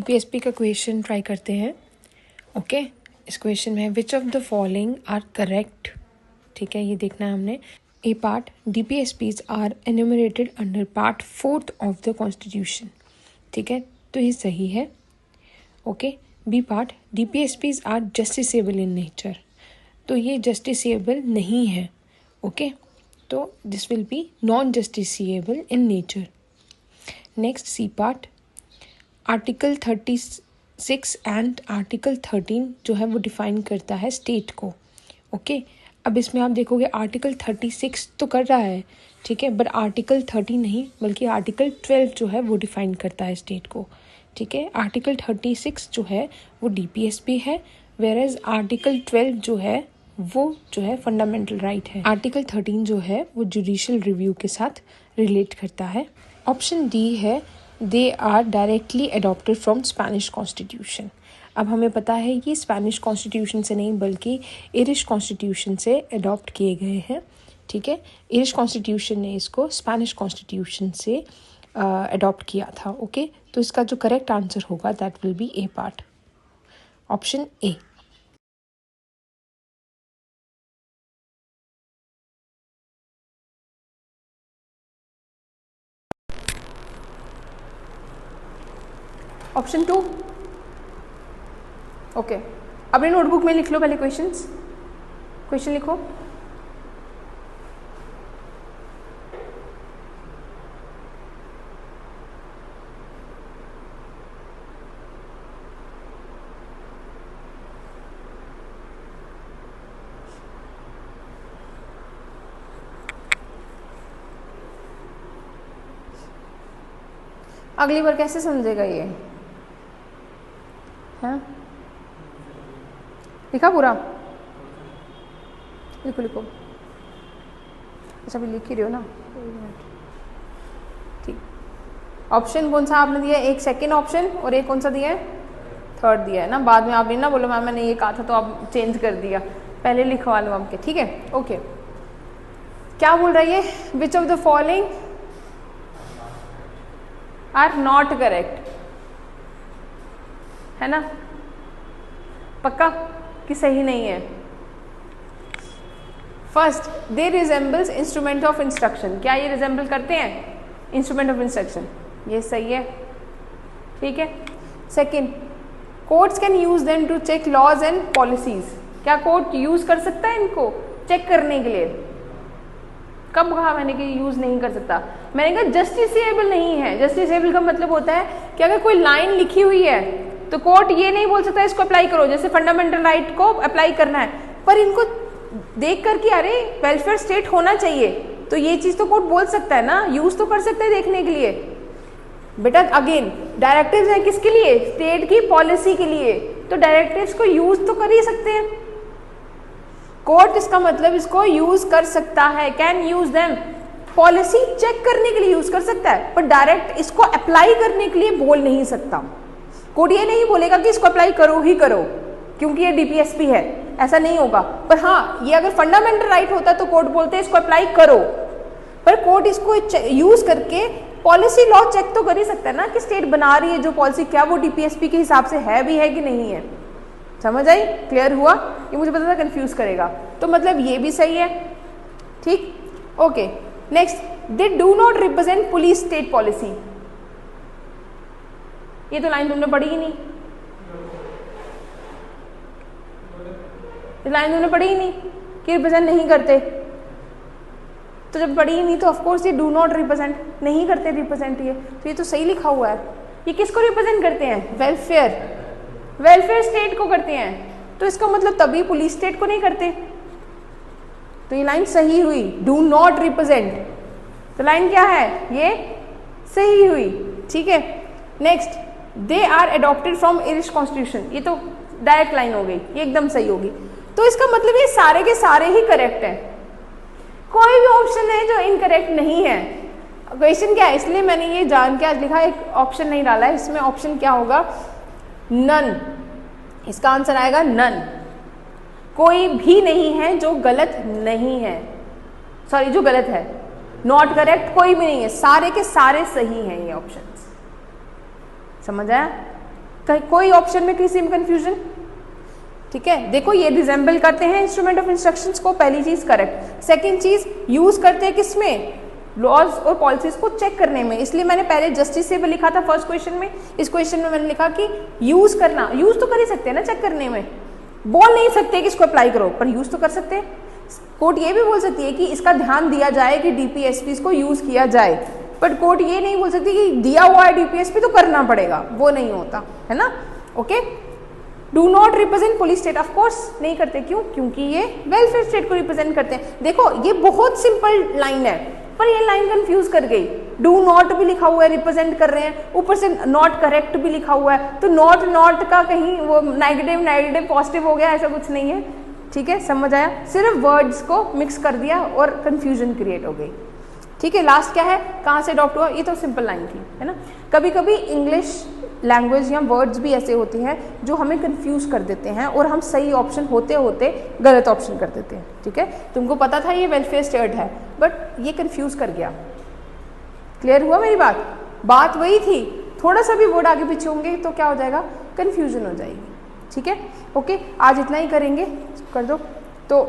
DPSP का question try करते हैं। ओके, इस क्वेश्चन में which of the following are correct. ठीक है, ये देखना है हमने। A part, DPSPs are enumerated under part 4th of the constitution. ठीक है, तो ये सही है। Okay, B part, DPSPs are justiciable in nature, तो ये जस्टिसेबल नहीं है। ओके, तो this will be non justiciable in nature. Next C part, article 36 and article 13 जो है वो डिफाइन करता है स्टेट को। ओके, अब इसमें आप देखोगे आर्टिकल 36 तो कर रहा है, ठीक है, बट आर्टिकल 30 नहीं, बल्कि आर्टिकल 12 जो है वो डिफाइन करता है स्टेट को। ठीक है, आर्टिकल 36 जो है वो डीपीएसपी है, वेयरएज आर्टिकल 12 जो है फंडामेंटल राइट है। आर्टिकल 13 जो है वो जुडिशियल रिव्यू के साथ रिलेट करता है। ऑप्शन डी है, they are directly adopted from Spanish constitution. अब हमें पता है कि स्पेनिश कॉन्स्टिट्यूशन से नहीं बल्कि इरिश कॉन्स्टिट्यूशन से अडॉप्ट किए गए हैं। ठीक है, इरिश कॉन्स्टिट्यूशन ने इसको स्पेनिश कॉन्स्टिट्यूशन से अडॉप्ट किया था। ओके, तो इसका जो करेक्ट आंसर होगा that will be A part, option A. Option 2। Okay, अपनी नोटबुक में लिख लो पहले क्वेश्चन लिखो। अगली बार कैसे समझेगा ये? हाँ, लिखा पूरा? लिखो। अच्छा, अभी लिख ही रहे हो ना? ठीक। ऑप्शन कौन सा आपने दिया है? एक सेकेंड ऑप्शन, और एक कौन सा दिया है? थर्ड दिया है ना। बाद में आप ना बोलो मैम मैंने ये कहा था तो आप चेंज कर दिया, पहले लिखवा लो आपके। ठीक है, ओके। क्या बोल रहा है ये? Which of the following are not correct, है ना? पक्का कि सही नहीं है? First, they resembles instrument of instruction. क्या ये रिजेंबल करते हैं इंस्ट्रूमेंट ऑफ इंस्ट्रक्शन? ये सही है, ठीक है। Second, courts can use them to check laws and policies. क्या कोर्ट यूज कर सकता है इनको चेक करने के लिए? कब कहा मैंने कि यूज नहीं कर सकता? मैंने कहा जस्टिसेबल नहीं है। जस्टिसेबल का मतलब होता है कि अगर कोई लाइन लिखी हुई है तो कोर्ट ये नहीं बोल सकता इसको अप्लाई करो, जैसे फंडामेंटल राइट को अप्लाई करना है, पर इनको देख कर कि अरे वेलफेयर स्टेट होना चाहिए, तो ये चीज तो कोर्ट बोल सकता है ना, यूज तो कर सकता है देखने के लिए। बेटा अगेन डायरेक्टिव्स हैं किसके लिए? स्टेट की पॉलिसी के लिए, तो डायरेक्टिव्स को यूज तो कर ही सकते हैं कोर्ट। इसका मतलब इसको यूज कर सकता है, can use them. Policy check करने के लिए यूज कर सकता है, पर डायरेक्ट इसको अप्लाई करने के लिए बोल नहीं सकता। कोर्ट ये नहीं बोलेगा कि इसको अप्लाई करो ही करो क्योंकि ये डीपीएसपी है, ऐसा नहीं होगा। पर हाँ, ये अगर फंडामेंटल राइट होता तो कोर्ट बोलते इसको अप्लाई करो, पर कोर्ट इसको यूज करके पॉलिसी लॉ चेक तो कर ही सकता है ना कि स्टेट बना रही है जो पॉलिसी, क्या वो डीपीएसपी के हिसाब से है भी है कि नहीं है। समझ आई? क्लियर हुआ? ये मुझे पता था कंफ्यूज करेगा, तो मतलब ये भी सही है, ठीक। Okay, next, they do not represent police state policy. ये तो लाइन तुमने पढ़ी ही नहीं, ये लाइन तुमने पढ़ी ही नहीं कि रिप्रेजेंट नहीं करते। तो जब पढ़ी ही नहीं तो ऑफकोर्स ये डू नॉट रिप्रेजेंट नहीं करते रिप्रेजेंट, ये तो ये तो सही लिखा हुआ है। ये किसको रिप्रेजेंट करते हैं? वेलफेयर स्टेट को करते हैं, तो इसका मतलब तभी पुलिस स्टेट को नहीं करते। तो ये लाइन सही हुई, डू नॉट रिप्रेजेंट, तो लाइन क्या है? ये सही हुई, ठीक है। Next, they are adopted from Irish constitution, ये तो डायरेक्ट लाइन हो गई, ये एकदम सही होगी। तो इसका मतलब ये सारे के सारे ही करेक्ट हैं, कोई भी ऑप्शन है जो इनकरेक्ट नहीं है। क्वेश्चन क्या है, इसलिए मैंने ये जान के आज लिखा, एक ऑप्शन नहीं डाला है इसमें। ऑप्शन क्या होगा? नन। इसका आंसर आएगा नन। कोई भी नहीं है जो गलत नहीं है, सॉरी जो गलत है, नॉट करेक्ट कोई भी नहीं है, सारे के सारे सही हैं ये ऑप्शंस। समझ आया? कोई ऑप्शन में किसी में कंफ्यूजन? ठीक है, देखो ये रिजेंबल करते हैं इंस्ट्रूमेंट ऑफ इंस्ट्रक्शंस को, पहली चीज करेक्ट। सेकंड चीज यूज करते हैं किसमें? लॉज और पॉलिसीज को चेक करने में, इसलिए मैंने पहले जस्टिसेबल लिखा था फर्स्ट क्वेश्चन में। इस क्वेश्चन में मैंने लिखा कि यूज करना, यूज तो कर ही सकते हैं ना चेक करने में, बोल नहीं सकते कि इसको अप्लाई करो, पर यूज तो कर सकते हैं। कोर्ट ये भी बोल सकती है कि इसका ध्यान दिया जाए कि डीपीएसपी को यूज किया जाए, बट कोर्ट ये नहीं बोल सकती कि दिया हुआ है डीपीएसपी तो करना पड़ेगा, वो नहीं होता है ना। Okay, do not represent police state, of course नहीं करते, क्यों? क्योंकि ये वेलफेयर स्टेट को रिप्रेजेंट करते हैं। देखो ये बहुत सिंपल लाइन है, पर ये लाइन कंफ्यूज कर गई। डू नॉट भी लिखा हुआ है, रिप्रेजेंट कर रहे हैं, ऊपर से नॉट करेक्ट भी लिखा हुआ है, तो नॉट का कहीं वो नेगेटिव पॉजिटिव हो गया, ऐसा कुछ नहीं है। ठीक है, समझ आया? सिर्फ वर्ड्स को मिक्स कर दिया और कंफ्यूजन क्रिएट हो गई। ठीक है, लास्ट क्या है, कहाँ से अडॉप्ट हुआ? ये तो सिंपल लाइन थी, है ना। कभी कभी इंग्लिश लैंग्वेज या वर्ड्स भी ऐसे होते हैं जो हमें कंफ्यूज कर देते हैं और हम सही ऑप्शन होते होते गलत ऑप्शन कर देते हैं। ठीक है, तुमको पता था ये वेलफेयर स्टेट है, बट ये कंफ्यूज कर गया। क्लियर हुआ मेरी बात? बात वही थी, थोड़ा सा भी वर्ड आगे पीछे होंगे तो क्या हो जाएगा? कंफ्यूजन हो जाएगी। ठीक है, ओके, आज इतना ही करेंगे, कर दो तो